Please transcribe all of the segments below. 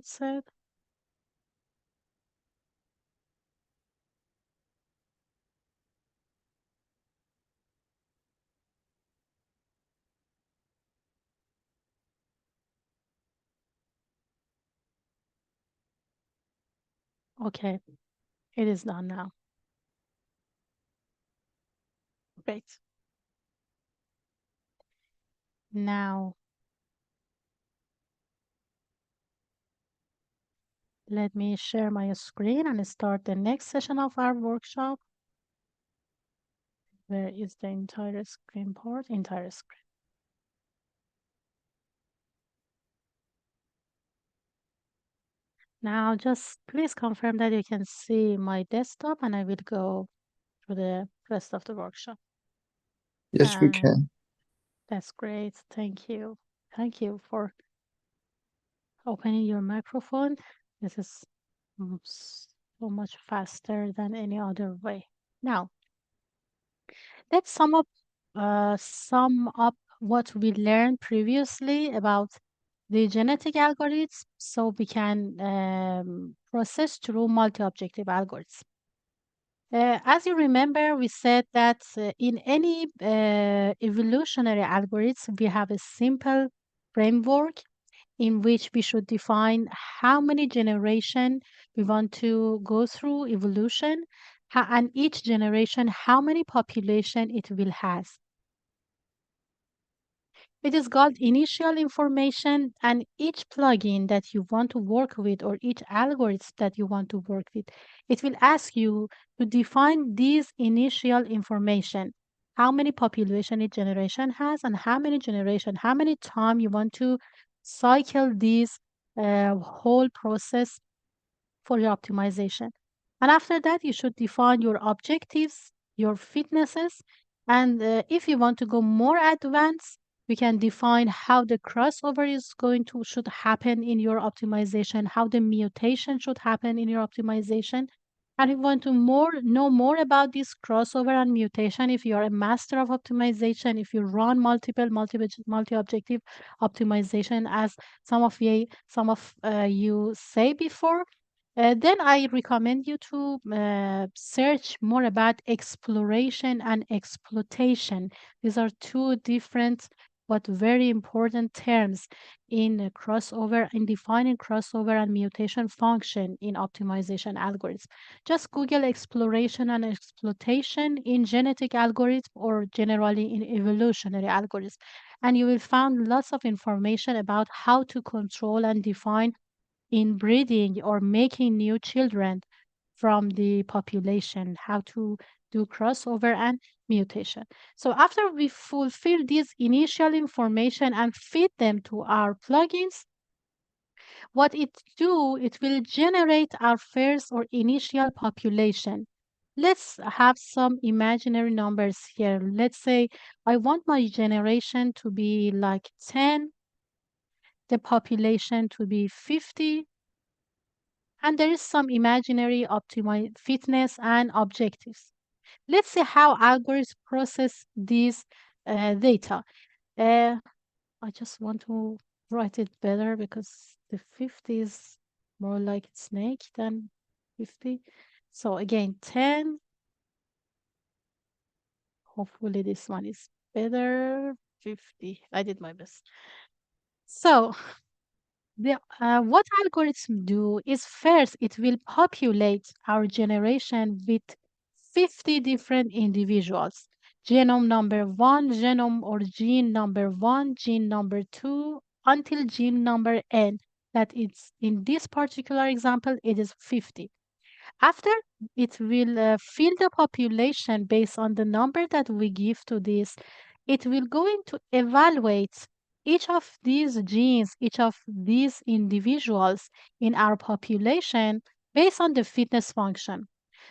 it said. Okay, it is done now. Great. Now, let me share my screen and start the next session of our workshop. Where is the entire screen part? Entire screen. Now, just please confirm that you can see my desktop and I will go through the rest of the workshop. Yes, we can. That's great. Thank you. Thank you for opening your microphone. This is so much faster than any other way. Now, let's sum up what we learned previously about the genetic algorithms so we can process through multi-objective algorithms. As you remember, we said that in any evolutionary algorithm, we have a simple framework in which we should define how many generation we want to go through evolution, and each generation, how many population it will have. It is called initial information, and each plugin that you want to work with or each algorithm that you want to work with, it will ask you to define these initial information. How many population each generation has, and how many generation, how many time you want to cycle this whole process for your optimization. And after that, you should define your objectives, your fitnesses, and if you want to go more advanced, we can define how the crossover is going to should happen in your optimization, how the mutation should happen in your optimization. And if you want to know more about this crossover and mutation, if you are a master of optimization, if you run multi-objective optimization, as some of you say before, then I recommend you to search more about exploration and exploitation. These are two different but very important terms in crossover, in defining crossover and mutation function in optimization algorithms. Just Google exploration and exploitation in genetic algorithms or generally in evolutionary algorithms, and you will find lots of information about how to control and define in breeding or making new children from the population, how to do crossover and mutation. So after we fulfill this initial information and feed them to our plugins, what it will generate our first or initial population. Let's have some imaginary numbers here. Let's say I want my generation to be like 10, the population to be 50, and there is some imaginary optimize fitness and objectives. Let's see how algorithms process these data. Uh, I just want to write it better because the 50 is more like snake than 50. So again, 10. Hopefully this one is better. 50. I did my best. So what algorithm do is first it will populate our generation with 50 different individuals. Genome number one, genome or gene number one, gene number two, until gene number n. That is in this particular example, it is 50. After it will fill the population based on the number that we give to this, it will going to evaluate each of these genes, each of these individuals in our population based on the fitness function.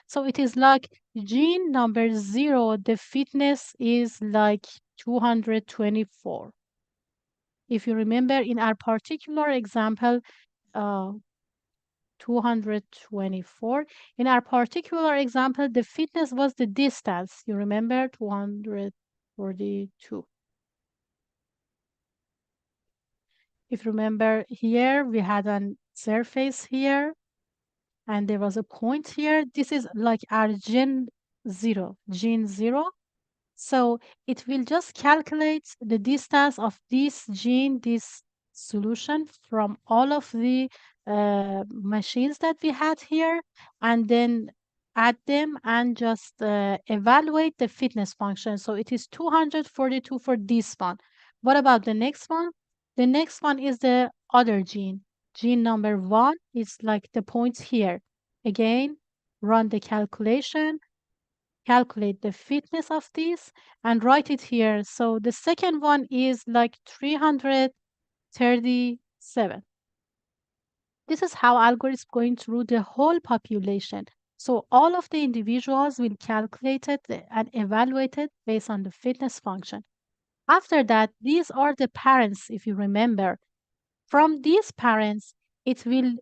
So it is like gene number 0, the fitness is like 224. If you remember in our particular example, uh, 224. In our particular example, the fitness was the distance. You remember 242. If you remember here, we had an surface here, and there was a point here. This is like our gene 0. So it will just calculate the distance of this gene, this solution from all of the machines that we had here, and then add them and just evaluate the fitness function. So it is 242 for this one. What about the next one? The next one is the other gene. Gene number 1 is like the points here. Again, run the calculation, calculate the fitness of this, and write it here. So the second one is like 337. This is how algorithms going through the whole population. So all of the individuals will calculate it and evaluate it based on the fitness function. After that, these are the parents, if you remember. From these parents, it will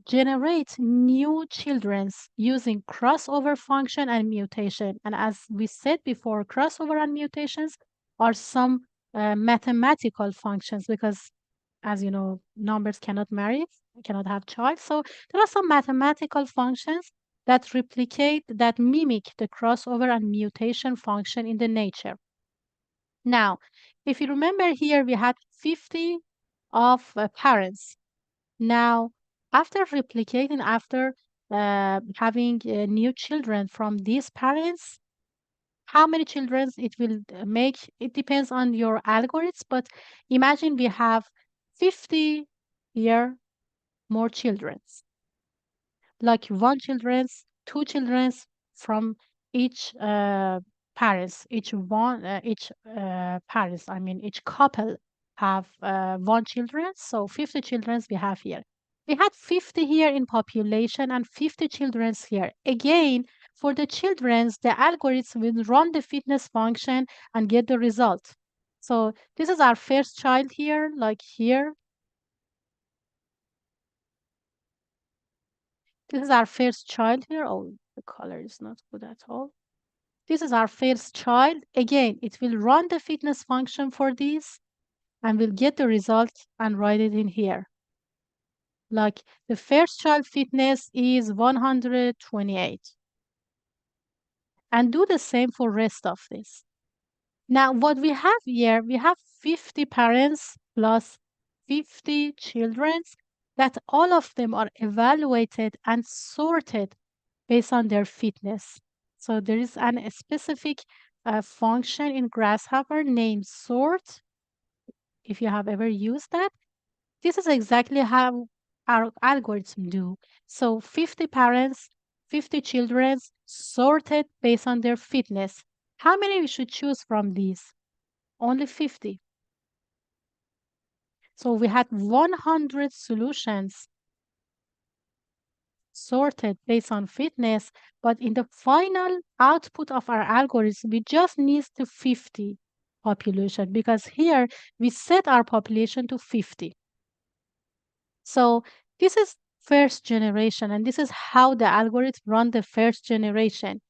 generate new childrens using crossover function and mutation. And as we said before, crossover and mutations are some mathematical functions because, as you know, numbers cannot marry, cannot have child. So there are some mathematical functions that replicate, that mimic the crossover and mutation function in the nature. Now, if you remember here, we had 50 of parents. Now, after replicating, after having new children from these parents, how many children it will make, it depends on your algorithms, but imagine we have 50 here more children, like one children's, two children's from each parents, each parents. I mean, each couple have one children, so 50 children we have here. We had 50 here in population and 50 children's here. Again, for the children's, the algorithm will run the fitness function and get the result. So this is our first child here, like here. This is our first child here. Oh, the color is not good at all. This is our first child. Again, it will run the fitness function for this and will get the result and write it in here. Like the first child fitness is 128. And do the same for rest of this. Now, what we have here, we have 50 parents plus 50 children that all of them are evaluated and sorted based on their fitness. So there is a specific function in Grasshopper named sort. If you have ever used that, this is exactly how our algorithm do. So 50 parents, 50 children sorted based on their fitness. How many we should choose from these? Only 50. So we had 100 solutions sorted based on fitness, but in the final output of our algorithm, we just need to 50 population because here we set our population to 50. So this is first generation, and this is how the algorithm run the first generation.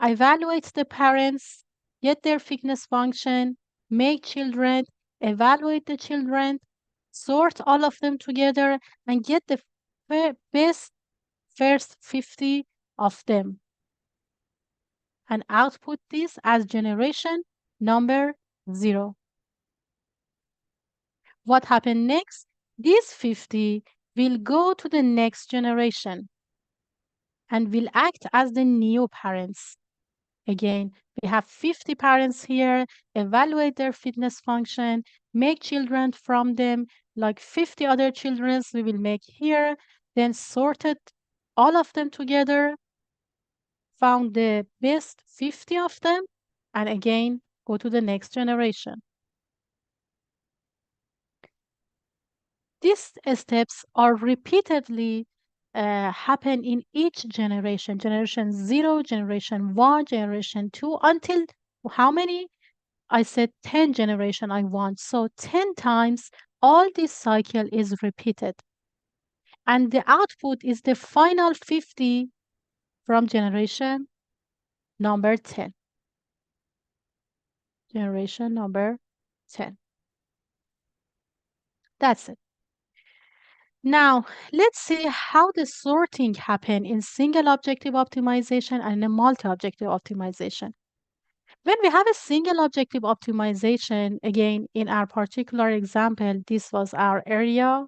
Evaluate the parents, get their fitness function, make children, evaluate the children, sort all of them together, and get the best first 50 of them and output this as generation number 0. What happened next? These 50 will go to the next generation and will act as the new parents. Again, we have 50 parents here, evaluate their fitness function, make children from them, like 50 other children we will make here, then sorted all of them together, found the best 50 of them, and again, go to the next generation. These steps are repeatedly happen in each generation, generation 0, generation 1, generation 2, until how many? I said 10 generation I want. So 10 times all this cycle is repeated. And the output is the final 50 from generation number 10. Generation number 10. That's it. Now, let's see how the sorting happen in single objective optimization and in multi-objective optimization. When we have a single objective optimization, again, in our particular example, this was our area.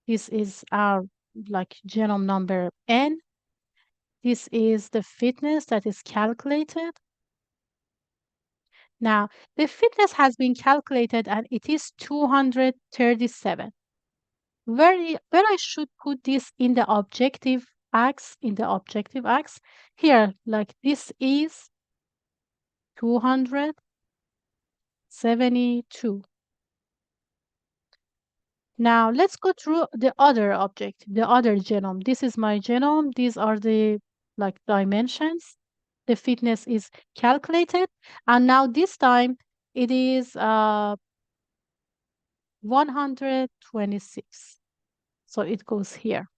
This is our like genome number N. This is the fitness that is calculated. Now, the fitness has been calculated and it is 237. Where I should put this in the objective axis, here, like this is 272. Now let's go through the other object, the other genome. This is my genome. These are the like dimensions. The fitness is calculated. And now this time it is 126. So it goes here.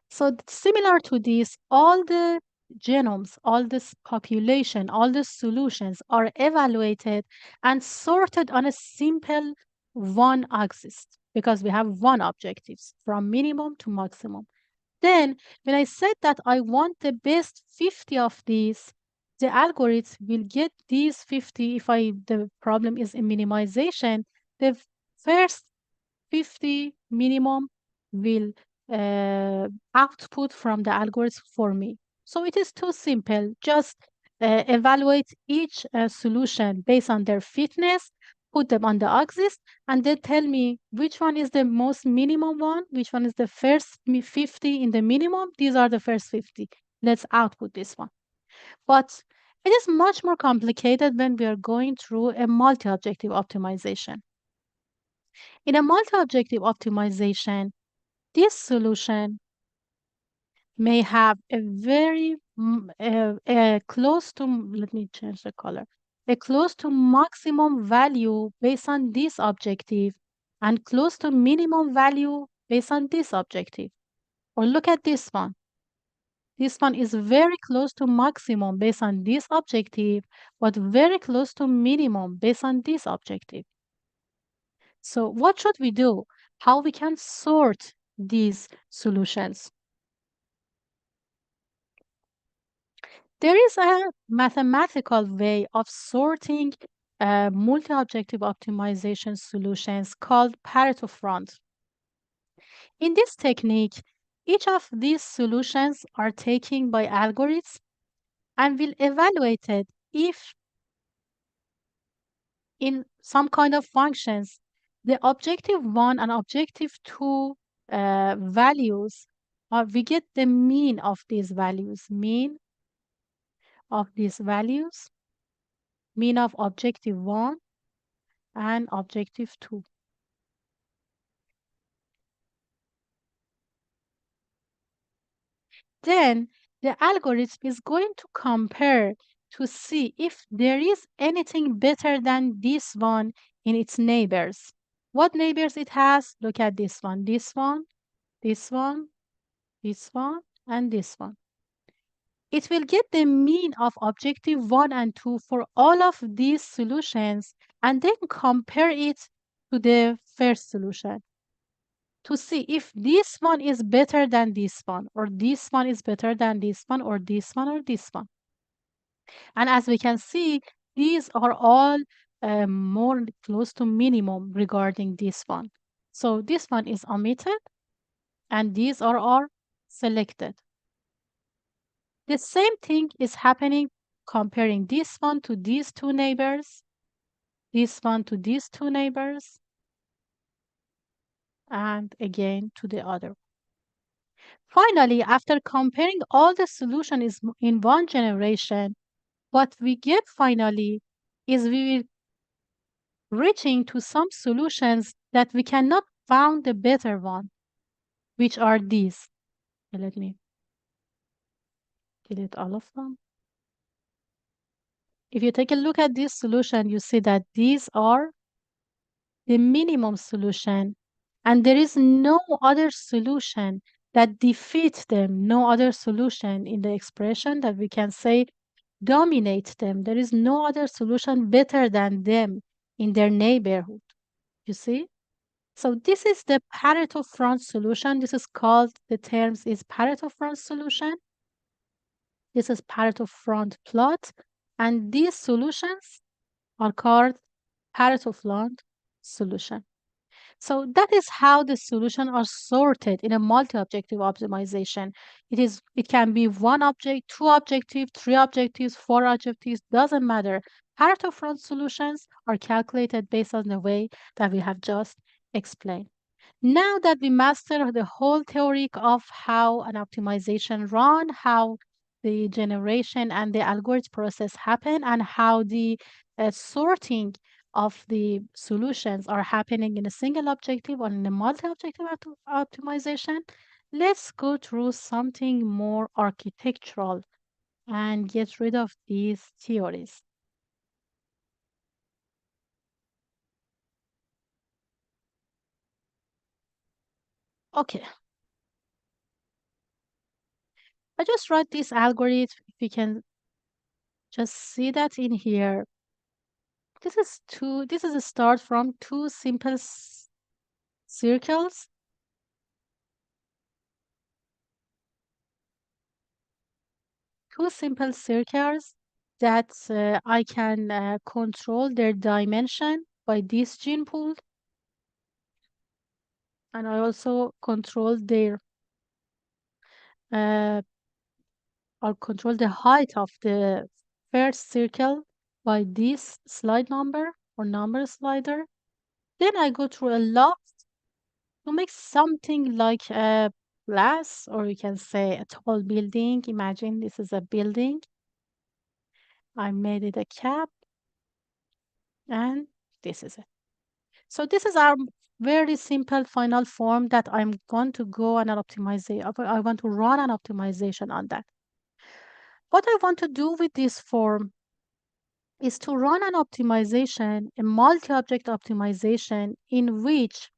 So similar to this, all the genomes, all this population, all the solutions are evaluated and sorted on a simple one axis because we have one objectives from minimum to maximum. Then when I said that I want the best 50 of these, the algorithm will get these 50 if the problem is in minimization, the first 50 minimum will uh, output from the algorithm for me. So it is too simple. Just evaluate each solution based on their fitness, put them on the axis, and then tell me which one is the most minimum one, which one is the first 50 in the minimum. These are the first 50. Let's output this one. But it is much more complicated when we are going through a multi-objective optimization. In a multi-objective optimization, this solution may have a very close to, let me change the color, a close to maximum value based on this objective and close to minimum value based on this objective. Or look at this one. This one is very close to maximum based on this objective, but very close to minimum based on this objective. So what should we do? How we can sort these solutions? There is a mathematical way of sorting multi-objective optimization solutions called Pareto front. In this technique, each of these solutions are taken by algorithms and will evaluate it if in some kind of functions, the objective 1 and objective 2 values, we get the mean of these values, mean of these values, mean of objective 1 and objective 2. Then the algorithm is going to compare to see if there is anything better than this one in its neighbors. What neighbors it has? Look at this one, this one, this one, this one, and this one. It will get the mean of objective 1 and 2 for all of these solutions and then compare it to the first solution to see if this one is better than this one, or this one is better than this one, or this one, or this one. And as we can see, these are all more close to minimum regarding this one. So this one is omitted, and these are all selected. The same thing is happening comparing this one to these two neighbors, this one to these two neighbors, and again to the other. Finally, after comparing all the solutions in one generation, what we get finally is we will reaching to some solutions that we cannot found the better one, which are these. Let me delete all of them. If you take a look at this solution, you see that these are the minimum solution, and there is no other solution that defeats them, no other solution in the expression that we can say dominate them. There is no other solution better than them in their neighborhood. You see? So this is the Pareto front solution. This is called, the terms is Pareto front solution. This is Pareto front plot. And these solutions are called Pareto front solution. So that is how the solutions are sorted in a multi-objective optimization. It can be one object, two objective, three objectives, four objectives, doesn't matter. Pareto front solutions are calculated based on the way that we have just explained. Now that we master the whole theory of how an optimization run, how the generation and the algorithm process happen, and how the sorting of the solutions are happening in a single objective or in a multi-objective optimization, let's go through something more architectural and get rid of these theories. Okay, I just write this algorithm. If you can just see that in here. This is a start from two simple circles, that I can control their dimension by this gene pool, and I also control their uh, I'll control the height of the first circle by this slide number or number slider. Then I go through a lot to make something like a glass, or you can say a tall building. Imagine this is a building. I made it a cap, and this is it. So this is our very simple final form that I'm going to go and optimize. I want to run an optimization on that. What I want to do with this form is to run an optimization, a multi-object optimization, in which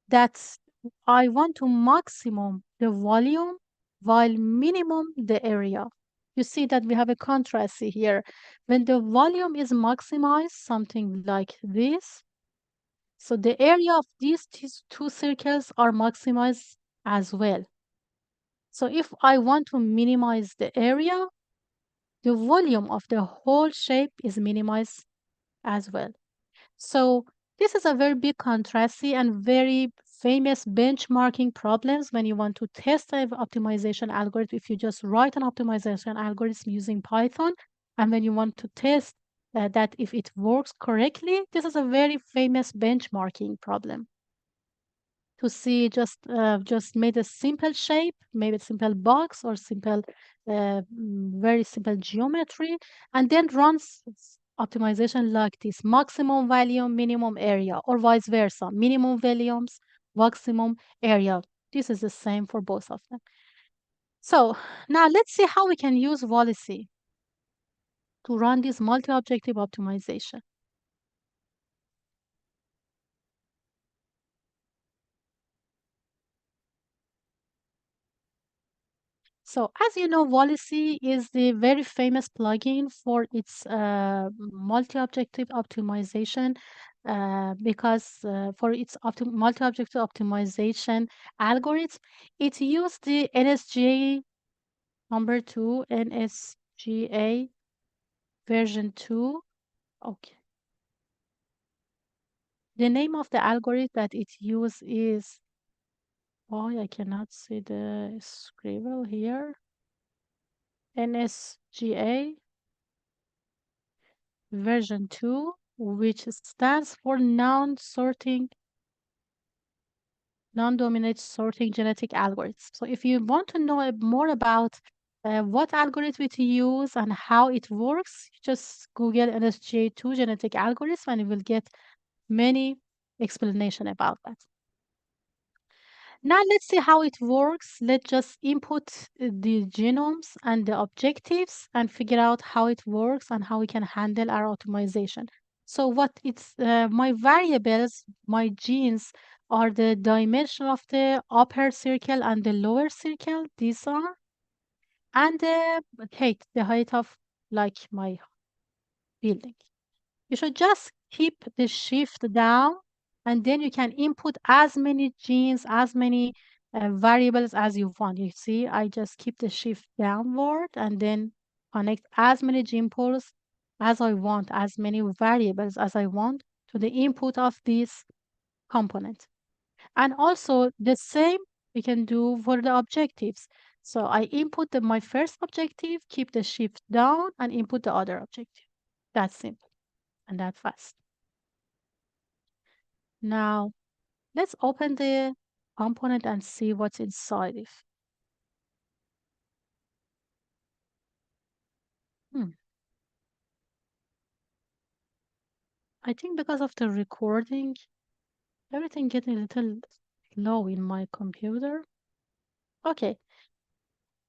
that's I want to maximum the volume while minimum the area. You see that we have a contrast here. When the volume is maximized, something like this, so the area of these two circles are maximized as well. So if I want to minimize the area, the volume of the whole shape is minimized as well. So this is a very big contrasty and very famous benchmarking problems when you want to test an optimization algorithm. If you just write an optimization algorithm using Python, and when you want to test that if it works correctly, this is a very famous benchmarking problem. To see just made a simple shape, maybe a simple box or simple very simple geometry, and then runs optimization like this: maximum volume, minimum area, or vice versa, minimum volumes, maximum area. This is the same for both of them. So now let's see how we can use Policy to run this multi-objective optimization. So, as you know, Policy is the very famous plugin for its multi-objective optimization, because for its multi-objective optimization algorithm, it used the NSGA number 2, NSGA version 2. Okay. The name of the algorithm that it used is, oh, I cannot see the scribble here. NSGA version 2, which stands for non-dominant sorting genetic algorithms. So if you want to know more about what algorithm to use and how it works, just Google NSGA2 genetic algorithm and you will get many explanation about that. Now let's see how it works. Let's just input the genomes and the objectives and figure out how it works and how we can handle our optimization. So what it's my variables, my genes are the dimension of the upper circle and the lower circle. These are, and the height of like my building. You should just keep the shift down and then you can input as many genes, as many variables as you want. You see, I just keep the shift downward and then connect as many gene pools as I want, as many variables as I want to the input of this component. And also the same we can do for the objectives. So I input my first objective, keep the shift down, and input the other objective. That's simple and that fast. Now, let's open the component and see what's inside it. Hmm. I think because of the recording, everything getting a little low in my computer. Okay,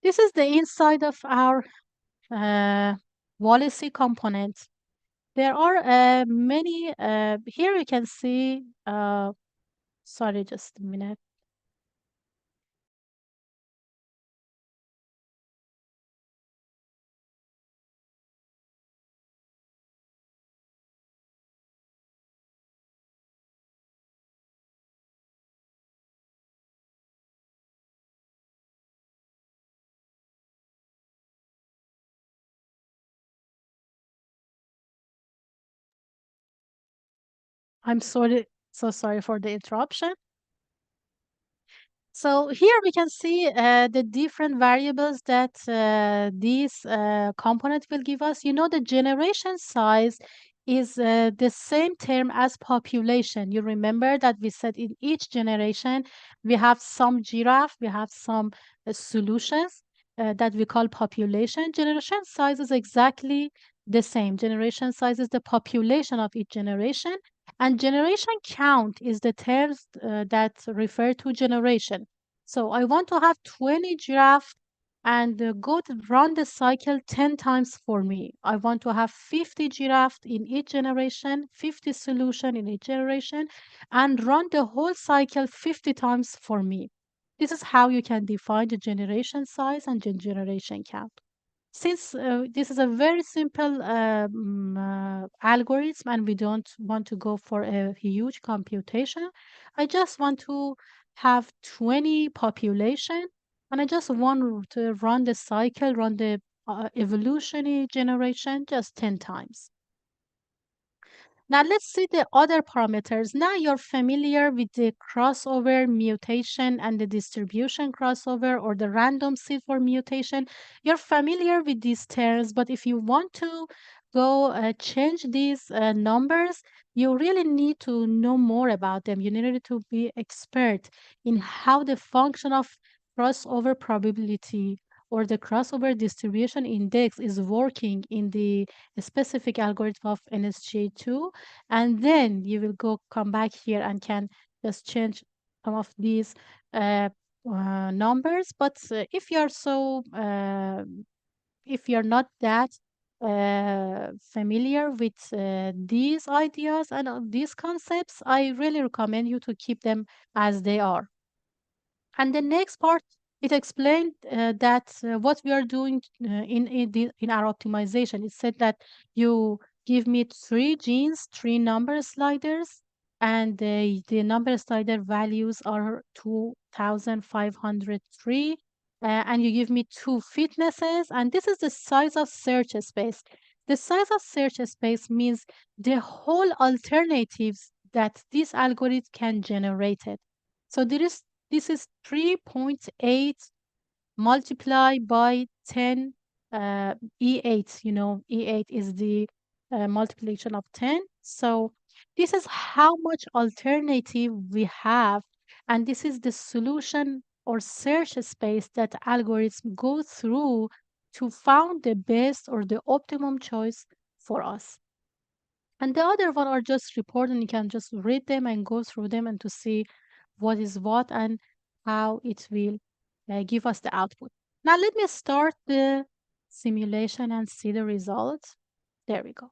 this is the inside of our Wall-E component. There are many, here you can see, sorry, just a minute. I'm sorry, so sorry for the interruption. So here we can see the different variables that these component will give us. You know, the generation size is the same term as population. You remember that we said in each generation we have some giraffe, we have some solutions that we call population. Generation size is exactly the same. Generation size is the population of each generation, and generation count is the terms that refer to generation. So I want to have 20 giraffe and go to run the cycle 10 times for me. I want to have 50 giraffe in each generation, 50 solution in each generation, and run the whole cycle 50 times for me. This is how you can define the generation size and the generation count. Since this is a very simple algorithm and we don't want to go for a huge computation, I just want to have 20 population and I just want to run the cycle, run the evolutionary generation just 10 times. Now let's see the other parameters. Now you're familiar with the crossover mutation and the distribution crossover or the random seed for mutation. You're familiar with these terms, but if you want to go change these numbers, you really need to know more about them. You need to be expert in how the function of crossover probability or the crossover distribution index is working in the specific algorithm of NSG2, and then you will go come back here and can just change some of these numbers. But if you're not that familiar with these ideas and these concepts, I really recommend you to keep them as they are. And the next part, it explained that what we are doing in our optimization. It said that you give me three genes, three number sliders, and the number slider values are 2,503. And you give me two fitnesses, and this is the size of search space. The size of search space means the whole alternatives that this algorithm can generate it. So this is 3.8 multiplied by 10 E8. You know, E8 is the multiplication of 10. So this is how much alternative we have. And this is the solution or search space that algorithms go through to find the best or the optimum choice for us. And the other one are just report, and you can just read them and go through them and to see what is what and how it will give us the output. Now let me start the simulation and see the results. There we go.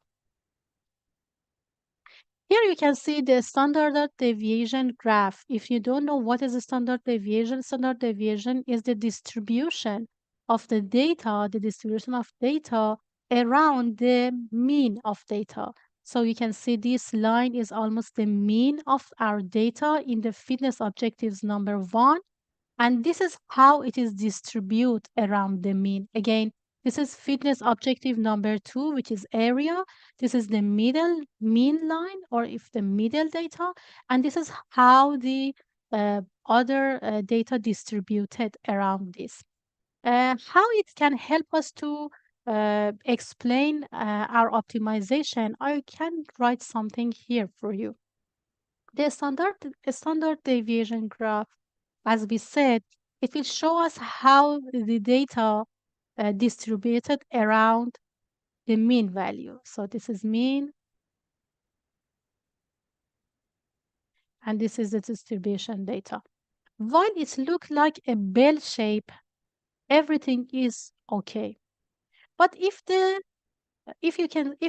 Here you can see the standard deviation graph. If you don't know what is a standard deviation is the distribution of the data, the distribution of data around the mean of data. So you can see this line is almost the mean of our data in the fitness objectives number 1. And this is how it is distributed around the mean. Again, this is fitness objective number 2, which is area. This is the middle mean line, or if the middle data. And this is how the other data distributed around this. How it can help us to explain our optimization, I can write something here for you. The standard deviation graph, as we said, it will show us how the data distributed around the mean value. So this is mean, and this is the distribution data. While it looks like a bell shape, everything is okay. But if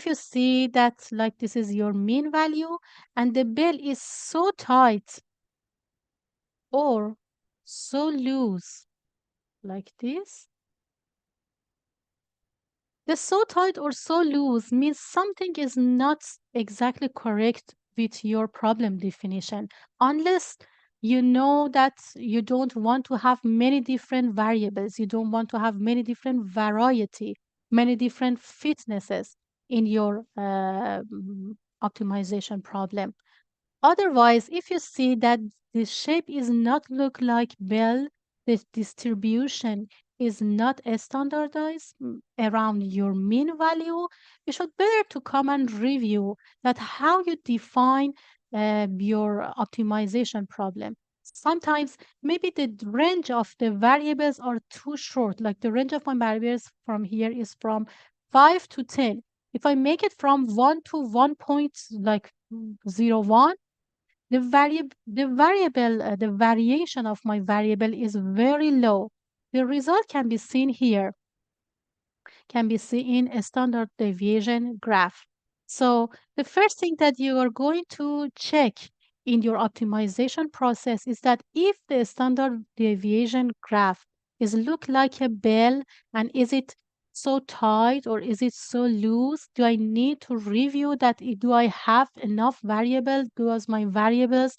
you see that like this is your mean value and the bell is so tight or so loose like this, the so tight or so loose means something is not exactly correct with your problem definition, unless you know that you don't want to have many different variables, you don't want to have many different variety, many different fitnesses in your optimization problem. Otherwise, if you see that the shape is not look like bell, the distribution is not standardized around your mean value, you should better to come and review that how you define your optimization problem. Sometimes maybe the range of the variables are too short, like the range of my variables from here is from 5 to 10. If I make it from 1 to 1 point like 0.1, the variation of my variable is very low. The result can be seen here, can be seen in a standard deviation graph. So the first thing that you are going to check in your optimization process is that if the standard deviation graph is look like a bell, and is it so tight or is it so loose? Do I need to review that? Do I have enough variables? Does my variables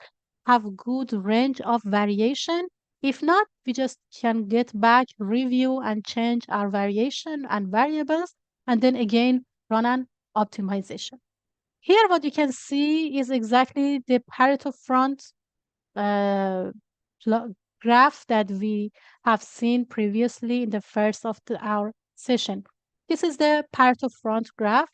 have good range of variation? If not, we just can get back, review, and change our variation and variables, and then again run an optimization. Here, what you can see is exactly the Pareto front uh, graph that we have seen previously in the first of our session. This is the Pareto front graph.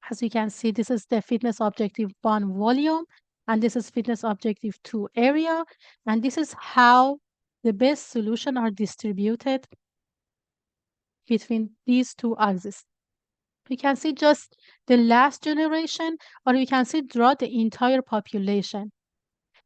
As you can see, this is the fitness objective 1 volume, and this is fitness objective 2 area, and this is how the best solution are distributed between these two axes. We can see just the last generation, or we can see throughout the entire population.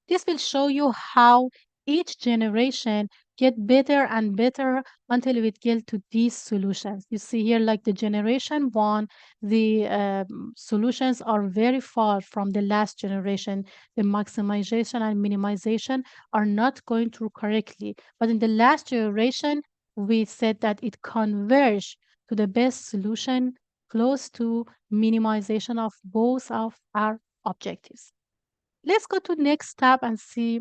This will show you how each generation get better and better until we get to these solutions. You see here, like the generation 1, the solutions are very far from the last generation. The maximization and minimization are not going through correctly. But in the last generation, we said that it converged to the best solution close to minimization of both of our objectives. Let's go to next tab and see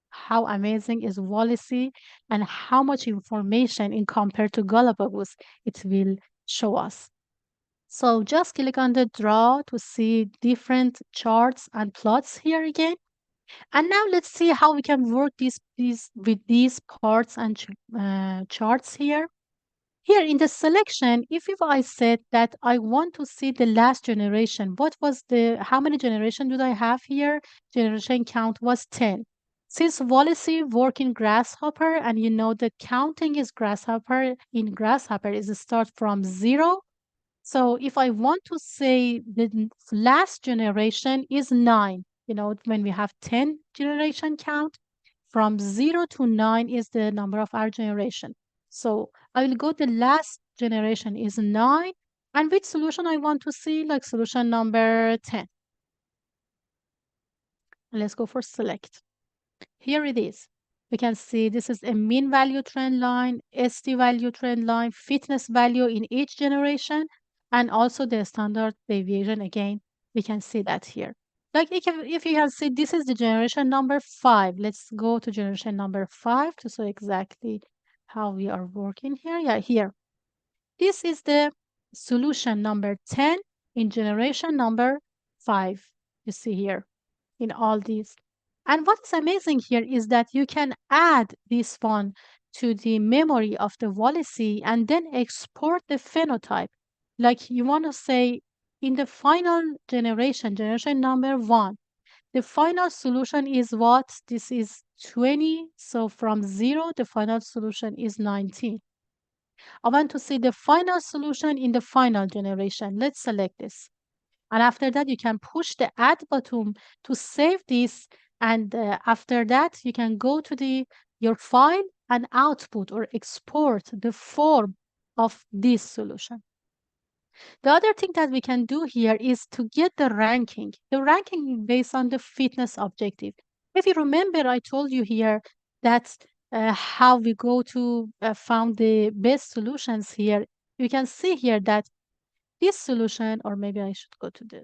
how amazing is Wallisey and how much information in compared to Galapagos it will show us. So just click on the draw to see different charts and plots here again. And now let's see how we can work these with these parts and charts here. Here in the selection, if I said that I want to see the last generation, how many generation did I have here? Generation count was 10. Since Wallisey work in Grasshopper, and you know the counting is Grasshopper, in Grasshopper is start from 0. So if I want to say the last generation is 9, when we have 10 generation count, from 0 to 9 is the number of our generation. So I will go the last generation is 9, and which solution I want to see, like solution number 10. Let's go for select. Here it is. We can see this is a mean value trend line, ST value trend line, fitness value in each generation, and also the standard deviation again We can see that here. Like if you can see, this is the generation number 5. Let's go to generation number 5 to show exactly how we are working here. Yeah, here. This is the solution number 10 in generation number 5. You see here in all these. And what's amazing here is that you can add this one to the memory of the Wallisey and then export the phenotype. Like you want to say in the final generation, generation number 1, the final solution is what? This is 20. So from 0, the final solution is 19. I want to see the final solution in the final generation. Let's select this. And after that, you can push the add button to save this. And after that, you can go to your file and output or export the form of this solution. The other thing that we can do here is to get the ranking. The ranking based on the fitness objective. If you remember, I told you here that how we go to found the best solutions here. You can see here that this solution, or maybe I should go to the,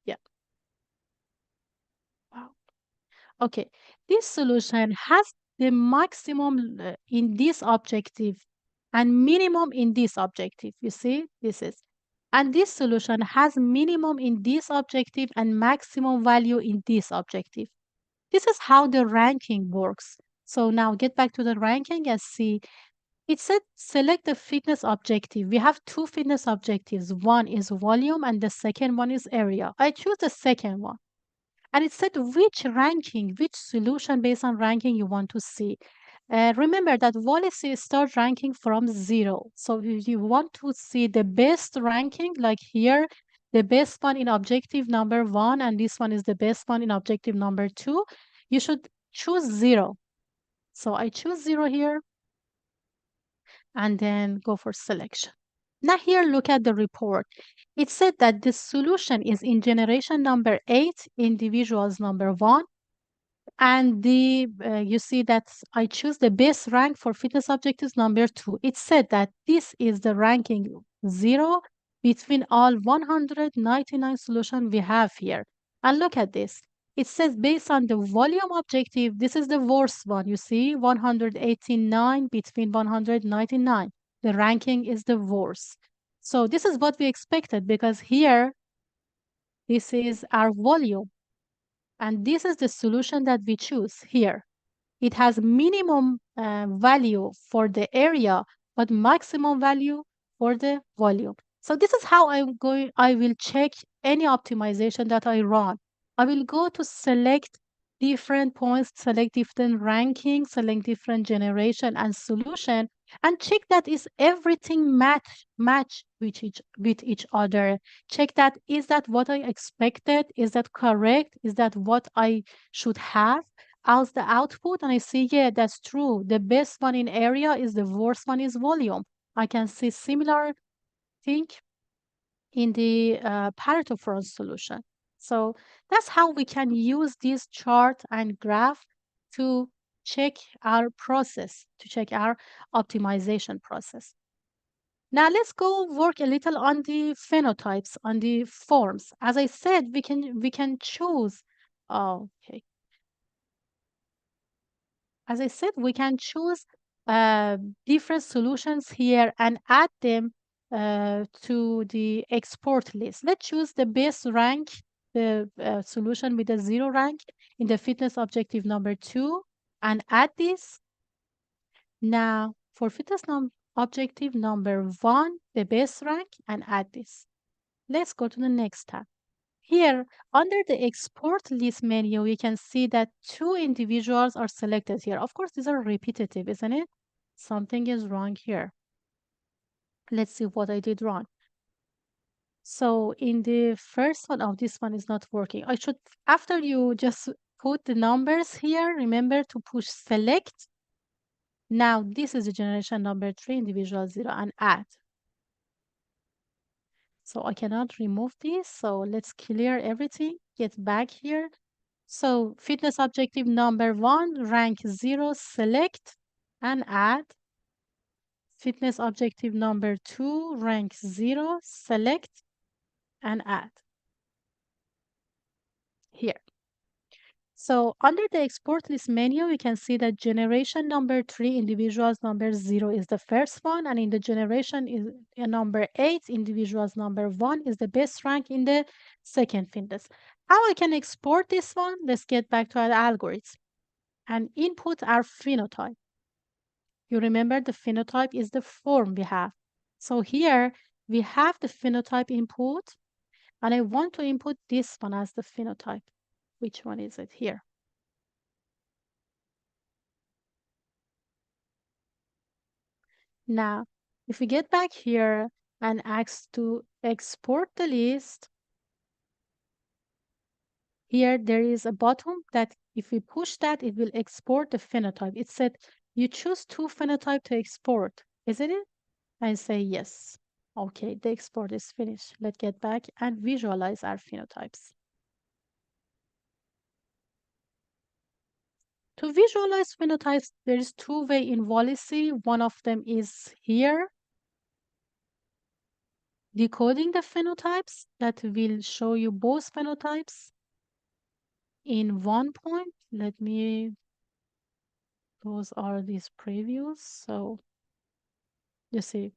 yeah, wow. Okay, this solution has the maximum in this objective and minimum in this objective. You see, this is. And this solution has minimum in this objective and maximum value in this objective. This is how the ranking works. So now get back to the ranking and see. It said select the fitness objective. We have two fitness objectives. One is volume and the second one is area. I choose the second one. And it said which ranking, which solution based on ranking you want to see. Remember that Wallace start ranking from 0. So if you want to see the best ranking, like here, the best one in objective number 1, and this one is the best one in objective number 2, you should choose 0. So I choose 0 here and then go for selection. Now here, look at the report. It said that the solution is in generation number 8, individuals number 1, and you see that I choose the best rank for fitness objectives number 2. It said that this is the ranking 0 between all 199 solutions we have here. And look at this. It says based on the volume objective, this is the worst one. You see, 189 between 199. The ranking is the worst. So this is what we expected because here, this is our volume. And this is the solution that we choose here. It has minimum value for the area, but maximum value for the volume. So this is how I will check any optimization that I run. I will go to select different points, select different ranking, select different generation and solution, and check that is everything match with each other. Check that is that what I expected? Is that correct? Is that what I should have? As the output, and I see, yeah, that's true. The best one in area is the worst one is volume. I can see similar thing in the Pareto Fronts solution. So that's how we can use this chart and graph to check our process, to check our optimization process. Now let's go work a little on the phenotypes, on the forms. As I said, we can choose. Oh, okay. As I said, we can choose different solutions here and add them to the export list. Let's choose the best rank, the solution with a 0 rank in the fitness objective number 2 and add this. Now, for fitness objective number 1, the best rank and add this. Let's go to the next tab. Here, under the export list menu, you can see that 2 individuals are selected here. Of course, these are repetitive, isn't it? Something is wrong here. Let's see what I did wrong. So in the first one, oh, this one is not working. I should, after you just put the numbers here, remember to push select. Now, this is the generation number 3, individual 0, and add. So I cannot remove this. So let's clear everything, get back here. So fitness objective number 1, rank 0, select and add. Fitness objective number 2, rank 0, select and add here. So under the export list menu, we can see that generation number 3, individuals number 0 is the first one, and in the generation is number 8, individuals number 1 is the best rank in the second fitness. How I can export this one? Let's get back to our algorithm and input our phenotype. You remember the phenotype is the form we have. So here we have the phenotype input, and I want to input this one as the phenotype. Which one is it here? Now, if we get back here and ask to export the list, here there is a button that if we push that, it will export the phenotype. It said you choose 2 phenotype to export, isn't it? I say yes. Okay, the export is finished. Let's get back and visualize our phenotypes. To visualize phenotypes, there is 2 way in Policy. One of them is here, decoding the phenotypes that will show you both phenotypes in one point. Let me, those are these previews. So you see,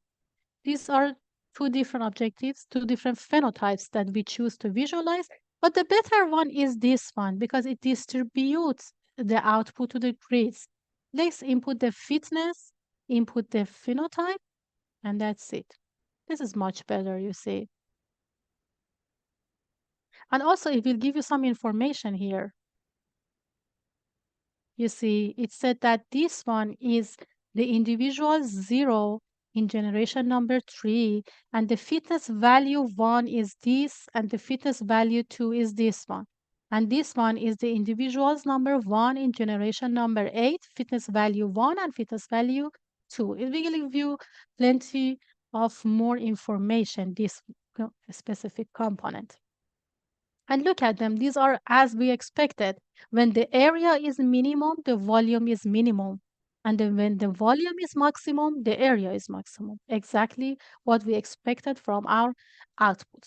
these are 2 different objectives, 2 different phenotypes that we choose to visualize. But the better one is this one because it distributes the output to the grids. Let's input the fitness, input the phenotype, and that's it. This is much better, you see. And also, it will give you some information here. You see, it said that this one is the individual 0 in generation number 3, and the fitness value 1 is this, and the fitness value 2 is this one. And this one is the individuals number 1 in generation number 8, fitness value 1 and fitness value 2. It will give you plenty of more information, this specific component. And look at them, these are as we expected. When the area is minimum, the volume is minimum. And then when the volume is maximum, the area is maximum. Exactly what we expected from our output.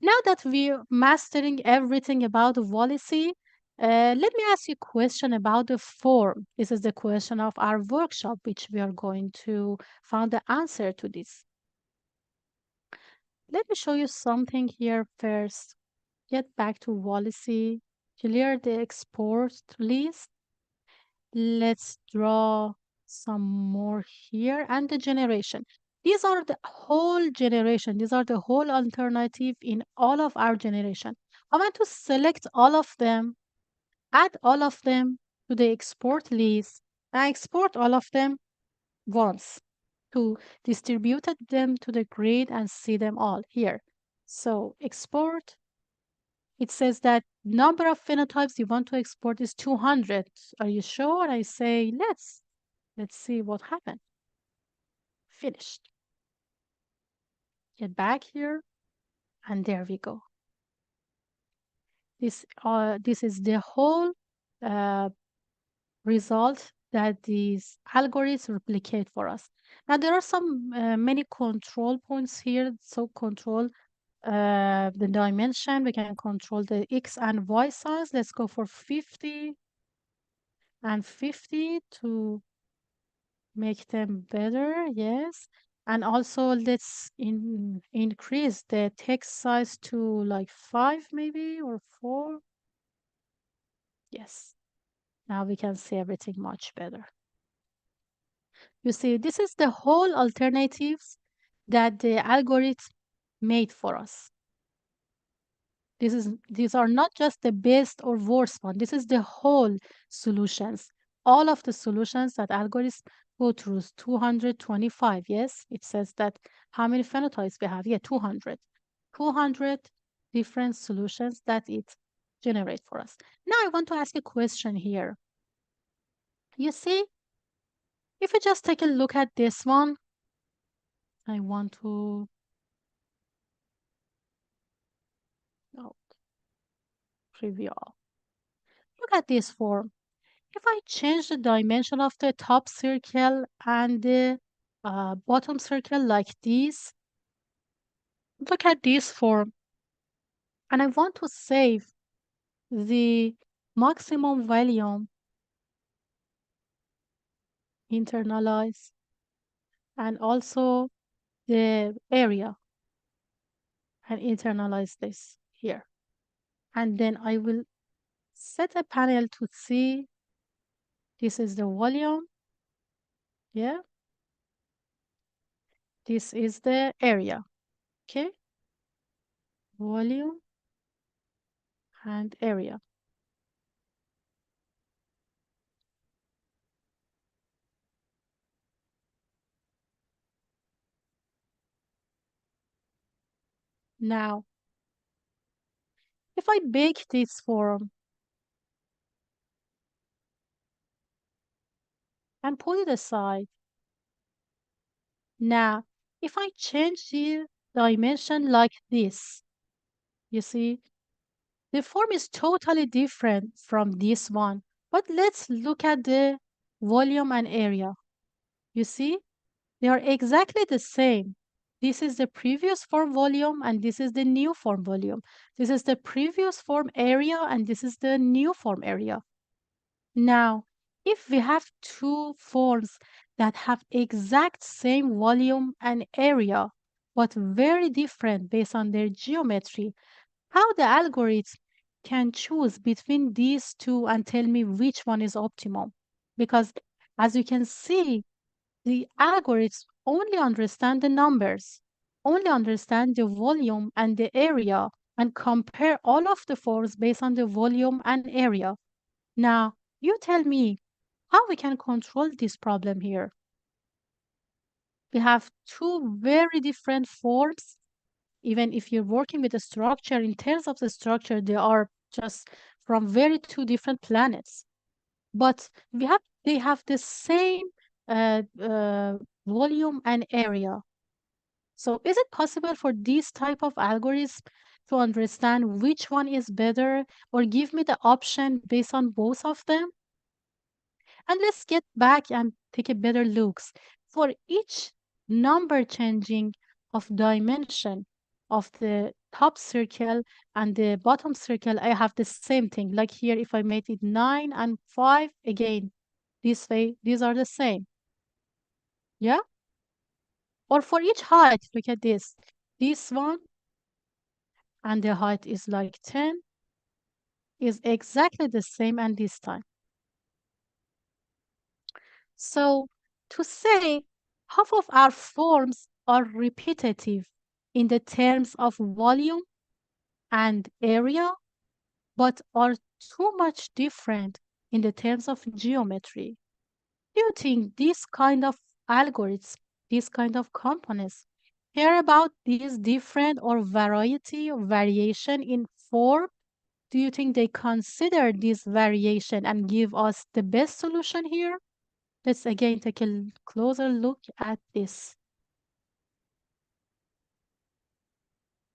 Now that we're mastering everything about the policy, let me ask you a question about the form. This is the question of our workshop, which we are going to find the answer to this. Let me show you something here first. Get back to policy, clear the export list. Let's draw some more here and the generation. These are the whole generation. These are the whole alternative in all of our generation. I want to select all of them, add all of them to the export list. I export all of them once to distribute them to the grid and see them all here. So export. It says that number of phenotypes you want to export is 200. Are you sure? I say, let's see what happened. Finished. Get back here, and there we go. This is the whole result that these algorithms replicate for us. Now there are some many control points here. So control the dimension. We can control the X and Y size. Let's go for 50 and 50 to make them better. Yes. And also let's increase the text size to like 5 maybe or 4. Yes. Now we can see everything much better. You see, this is the whole alternatives that the algorithm made for us. These are not just the best or worst one. This is the whole solutions. All of the solutions that algorithms go through is 225. Yes, it says that how many phenotypes we have. Yeah, 200. 200 different solutions that it generates for us. Now I want to ask a question here. You see, if you just take a look at this one, I want to oh, preview all. Look at this form. If I change the dimension of the top circle and the bottom circle like this, look at this form. And I want to save the maximum volume, internalize, and also the area, and internalize this here. And then I will set a panel to see this is the volume, yeah, this is the area, okay, volume and area. Now, if I bake this form and put it aside, now if I change the dimension like this, you see, the form is totally different from this one. But let's look at the volume and area. You see, they are exactly the same. This is the previous form volume and this is the new form volume. This is the previous form area and this is the new form area. Now, if we have two forms that have exact same volume and area, but very different based on their geometry, how the algorithm can choose between these two and tell me which one is optimum? Because as you can see, the algorithms only understand the numbers, only understand the volume and the area, and compare all of the forms based on the volume and area. Now, you tell me how we can control this problem here. We have two very different forms. Even if you're working with a structure, in terms of the structure, they are just from very two different planets. But they have the same volume and area. So is it possible for these type of algorithms to understand which one is better or give me the option based on both of them? And let's get back and take a better looks. For each number changing of dimension of the top circle and the bottom circle, I have the same thing. Like here, if I made it 9 and 5, again, this way, these are the same. Yeah? Or for each height, look at this. This one and the height is like 10 is exactly the same and this time. So to say half of our forms are repetitive in the terms of volume and area, but are too much different in the terms of geometry. Do you think this kind of algorithms, these kind of components, care about these different or variety or variation in form? Do you think they consider this variation and give us the best solution here? Let's again take a closer look at this.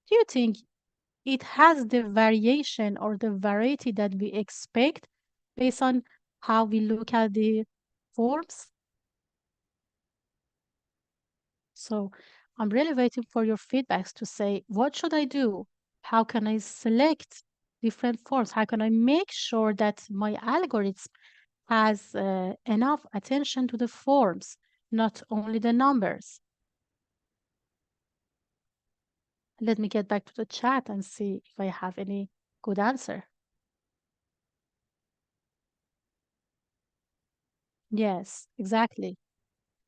Do you think it has the variation or the variety that we expect based on how we look at the forms? So I'm really waiting for your feedbacks to say, what should I do? How can I select different forms? How can I make sure that my algorithm has enough attention to the forms, not only the numbers? Let me get back to the chat and see if I have any good answer. Yes, exactly.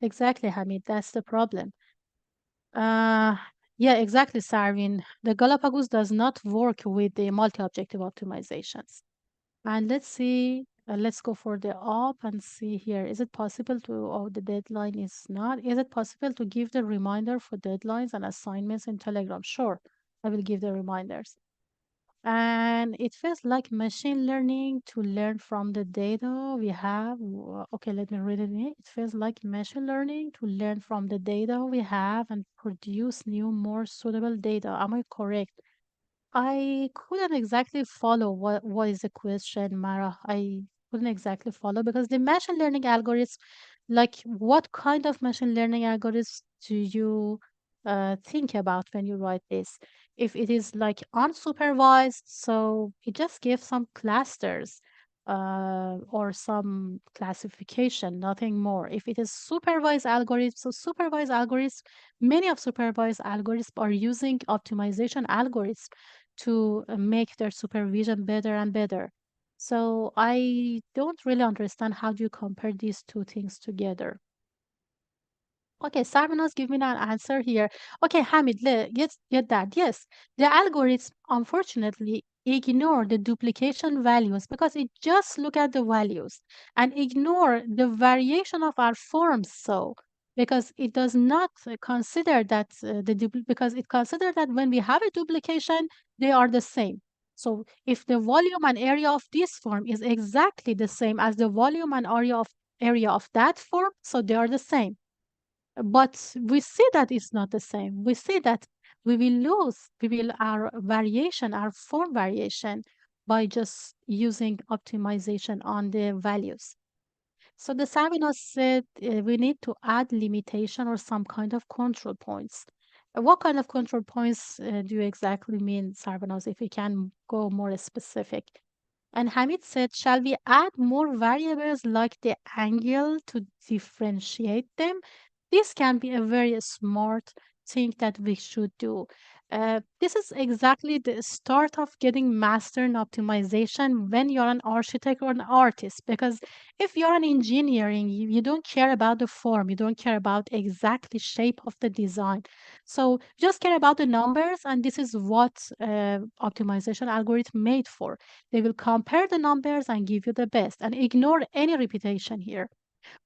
Exactly, Hamid. That's the problem. Uh, yeah, exactly, Sarvin. The Galapagos does not work with the multi-objective optimizations. And let's go for the up and see here. Is it possible to, oh, the deadline is not. Is it possible to give the reminder for deadlines and assignments in Telegram? Sure, I will give the reminders. And it feels like machine learning to learn from the data we have. Okay, let me read it in. It feels like machine learning to learn from the data we have and produce new, more suitable data. Am I correct? I couldn't exactly follow what is the question, Mara. I couldn't exactly follow because the machine learning algorithms, like what kind of machine learning algorithms do you think about when you write this. If it is like unsupervised, so it just gives some clusters or some classification, nothing more. If it is supervised algorithms, so supervised algorithms, many of supervised algorithms are using optimization algorithms to make their supervision better and better. So I don't really understand how do you compare these two things together. Okay, Sarvanos, give me an answer here. Okay, Hamid, get that. Yes, the algorithms unfortunately ignore the duplication values because it just look at the values and ignore the variation of our forms. So because it does not consider that because it consider that when we have a duplication, they are the same. So if the volume and area of this form is exactly the same as the volume and area of that form, so they are the same, but we see that it's not the same. We see that we will our variation, our form variation by just using optimization on the values. So the Savinos said we need to add limitation or some kind of control points. What kind of control points do you exactly mean, Sarvanos, if you can go more specific? And Hamid said, shall we add more variables like the angle to differentiate them? This can be a very smart thing that we should do. This is exactly the start of getting master in optimization when you're an architect or an artist. Because if you're an engineering, you don't care about the form, you don't care about exactly shape of the design. So just care about the numbers, and this is what optimization algorithm made for. They will compare the numbers and give you the best and ignore any repetition here.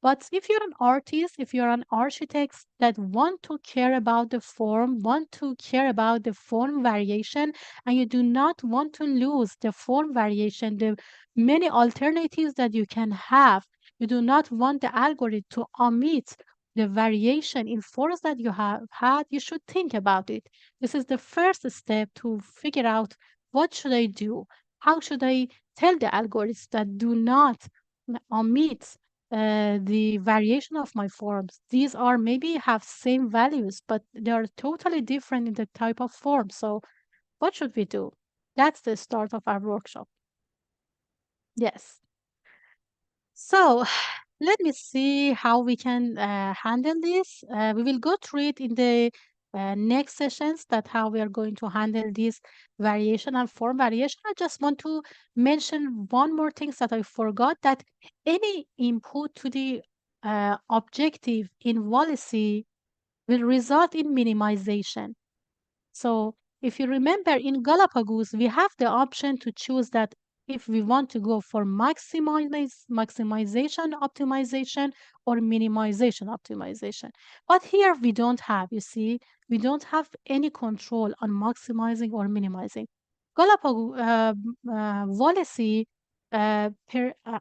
But if you're an artist, if you're an architect that want to care about the form, want to care about the form variation, and you do not want to lose the form variation, the many alternatives that you can have, you do not want the algorithm to omit the variation in forms that you have had, you should think about it. This is the first step to figure out what should I do? How should I tell the algorithms that do not omit the variation of my forms. These are maybe have same values, but they are totally different in the type of form. So what should we do? That's the start of our workshop. Yes. So let me see how we can handle this. We will go through it in the next sessions that how we are going to handle this variation and form variation. I just want to mention one more thing that I forgot, that any input to the objective in Walicy will result in minimization. So if you remember, in Galapagos, we have the option to choose that if we want to go for maximization optimization or minimization optimization. But here we don't have, you see, we don't have any control on maximizing or minimizing. Galapagos policy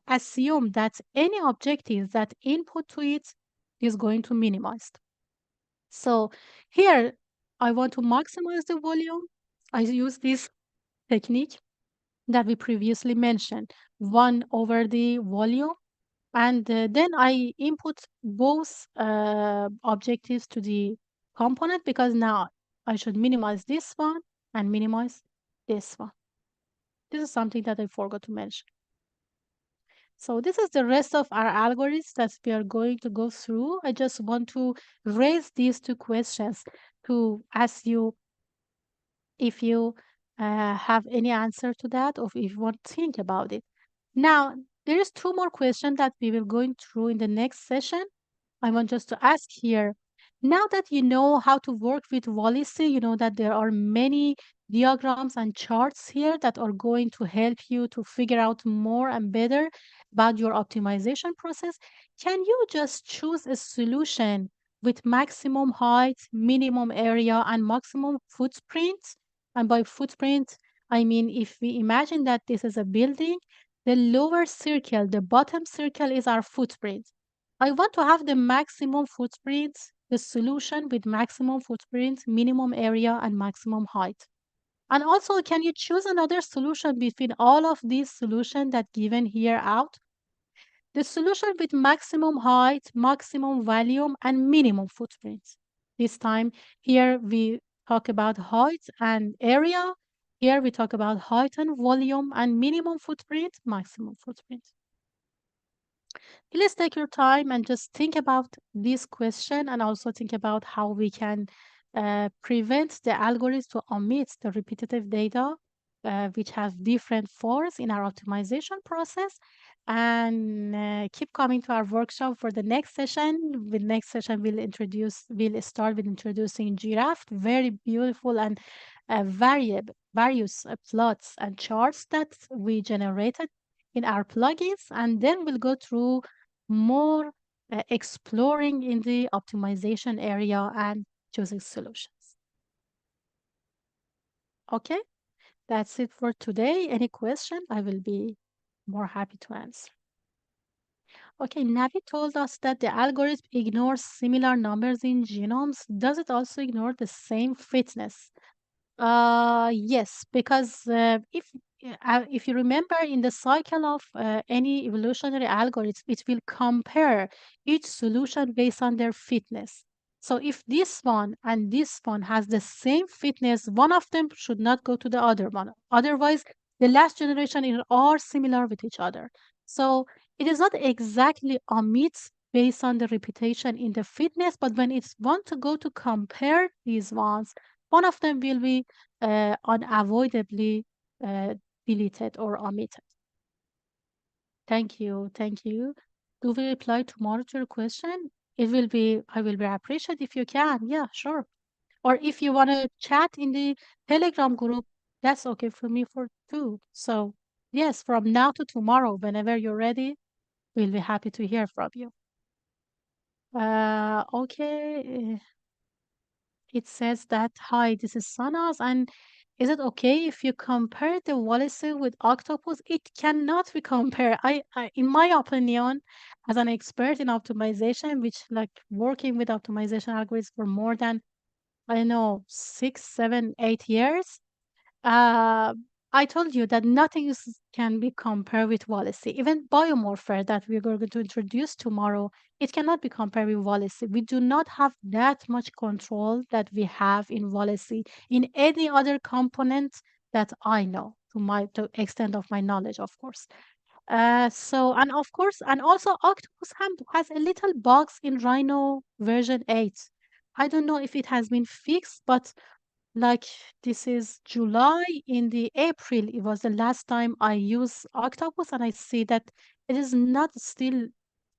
assume that any objective that input to it is going to minimize. So here I want to maximize the volume. I use this technique that we previously mentioned, 1 over the volume. And then I input both objectives to the component because now I should minimize this one and minimize this one. This is something that I forgot to mention. So this is the rest of our algorithms that we are going to go through. I just want to raise these two questions to ask you if you have any answer to that or if you want to think about it. Now, there is two more questions that we will go through in the next session. I want just to ask here, now that you know how to work with Walicy, you know that there are many diagrams and charts here that are going to help you to figure out more and better about your optimization process. Can you just choose a solution with maximum height, minimum area, and maximum footprint? And by footprint, I mean if we imagine that this is a building, the lower circle, the bottom circle is our footprint. I want to have the maximum footprint, the solution with maximum footprint, minimum area, and maximum height. And also, can you choose another solution between all of these solutions that given here out? The solution with maximum height, maximum volume, and minimum footprint. This time, here we talk about height and area. Here we talk about height and volume and minimum footprint, maximum footprint. Please take your time and just think about this question and also think about how we can prevent the algorithm to omit the repetitive data, which have different forms in our optimization process. And keep coming to our workshop for the next session. The next session we'll start with introducing giraffe, very beautiful and various plots and charts that we generated in our plugins, and then we'll go through more exploring in the optimization area and choosing solutions. Okay, that's it for today. Any question? I will be more happy to answer. Okay, Navi told us that the algorithm ignores similar numbers in genomes. Does it also ignore the same fitness? Yes, because if you remember in the cycle of any evolutionary algorithm, it will compare each solution based on their fitness. So if this one and this one has the same fitness, one of them should not go to the other one. Otherwise, the last generation are similar with each other. So it is not exactly omits based on the repetition in the fitness, but when it's want to go to compare these ones, one of them will be unavoidably uh, deleted or omitted. Thank you. Thank you. Do we reply tomorrow to your question? I will be appreciated if you can. Yeah, sure. Or if you want to chat in the Telegram group, that's okay for me for too. So, yes, from now to tomorrow, whenever you're ready, we'll be happy to hear from you. Okay. It says that, hi, this is Sanas, and is it okay if you compare the Wallacey with octopus? It cannot be compared. In my opinion, as an expert in optimization, which like working with optimization algorithms for more than, I don't know, 6, 7, 8 years, uh, I told you that nothing can be compared with Wallacey. Even biomorpher that we're going to introduce tomorrow, it cannot be compared with Wallacey. We do not have that much control that we have in Wallacey in any other component that I know, to extent of my knowledge, of course. And of course, and also Octopus has a little bugs in Rhino version 8. I don't know if it has been fixed, but like this is July, in the April, it was the last time I used Octopus, and I see that it is not still,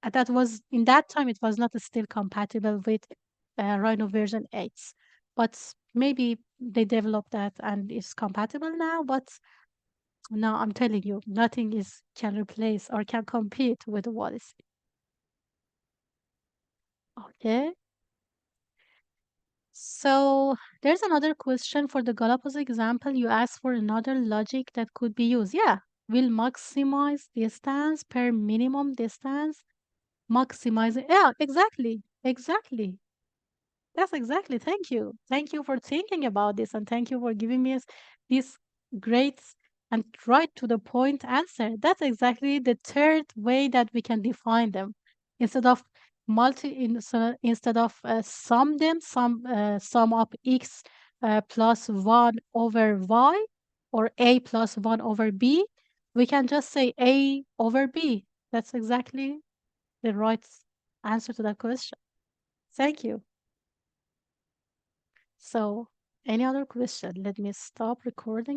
that was, in that time, it was not still compatible with Rhino version 8. But maybe they developed that and it's compatible now, but no, I'm telling you, nothing is can replace or can compete with Wallace. Okay. So there's another question for the Galapagos example. You asked for another logic that could be used. Yeah, will maximize distance per minimum distance. Maximize. Yeah, exactly. Exactly. That's exactly. Thank you. Thank you for thinking about this and thank you for giving me this great and right to the point answer. That's exactly the third way that we can define them. Instead of instead of sum up x plus 1 over y or a plus 1 over b, we can just say a over b. That's exactly the right answer to that question. Thank you. So, any other question? Let me stop recording